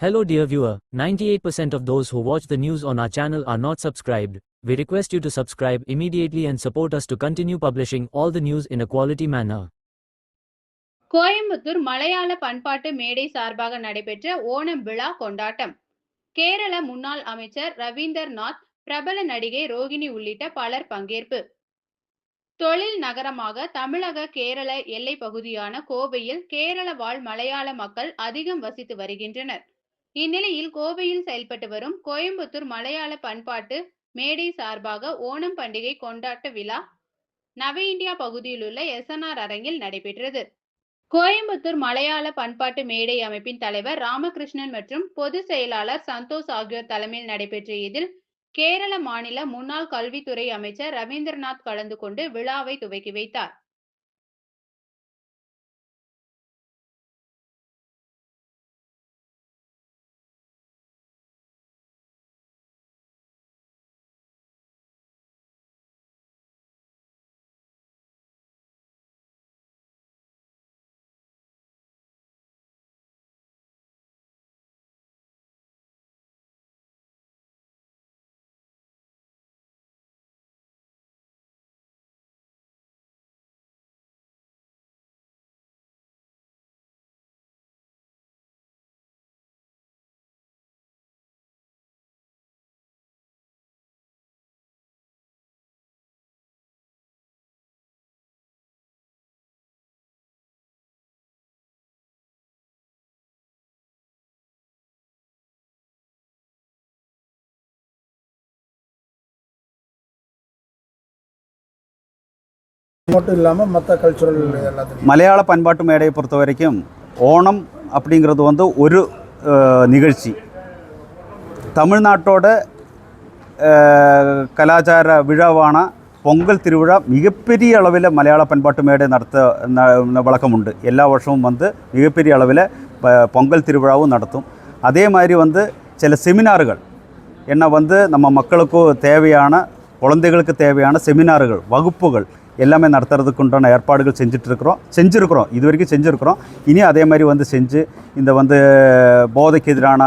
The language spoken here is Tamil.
Hello dear viewer, 98% of those who watch the news on our channel are not subscribed. We request you to subscribe immediately and support us to continue publishing all the news in a quality manner. Coimbatore மலையாள பண்பாட்டு மேடை சார்பாக நடைபெற்ற ஓணம் விழா கொண்டாட்டம். கேரள முன்னாள் அமைச்சர் ரவீந்தர்நாத், பிரபல நடிகை ரோகிணி உள்ளிட்ட பலர் பங்கேற்பு. தொழில் நகரமாக தமிழக கேரள எல்லை பகுதியான கோவையில் கேரள வாழ் மலையாள மக்கள் அதிகம் வசித்து வருகின்றனர். இந்நிலையில் கோவையில் செயல்பட்டு வரும் கோயம்புத்தூர் மலையாள பண்பாட்டு மேடை சார்பாக ஓணம் பண்டிகை கொண்டாட்ட விழா நவ இந்தியா பகுதியில் உள்ள SNR அரங்கில் நடைபெற்றது. கோயம்புத்தூர் மலையாள பண்பாட்டு மேடை அமைப்பின் தலைவர் ராமகிருஷ்ணன் மற்றும் பொதுச் செயலாளர் சந்தோஷ் ஆகியோர் தலைமையில் நடைபெற்ற இதில் கேரள மாநில முன்னாள் கல்வித்துறை அமைச்சர் ரவீந்திரநாத் கலந்து கொண்டு விழாவை துவக்கி வைத்தார். மட்டும் இல்லாமல் மற்ற கல்ச்சுரல் எல்லாத்துக்கும் மலையாள பண்பாட்டு மேடையை பொறுத்த வரைக்கும் ஓணம் அப்படிங்கிறது வந்து ஒரு நிகழ்ச்சி. தமிழ்நாட்டோட கலாச்சார விழாவான பொங்கல் திருவிழா மிகப்பெரிய அளவில் மலையாள பண்பாட்டு மேடை நடத்த வழக்கமுண்டு. எல்லா வருஷமும் வந்து மிகப்பெரிய அளவில் பொங்கல் திருவிழாவும் நடத்தும். அதே மாதிரி வந்து சில செமினார்கள் என்ன வந்து நம்ம மக்களுக்கும் தேவையான குழந்தைகளுக்கு தேவையான செமினார்கள் வகுப்புகள் எல்லாமே நடத்துறதுக்கு உண்டான ஏற்பாடுகள் செஞ்சுருக்கிறோம். இது வரைக்கும் செஞ்சுருக்கிறோம். இனி அதே மாதிரி வந்து செஞ்சு இந்த வந்து போதைக்கு எதிரான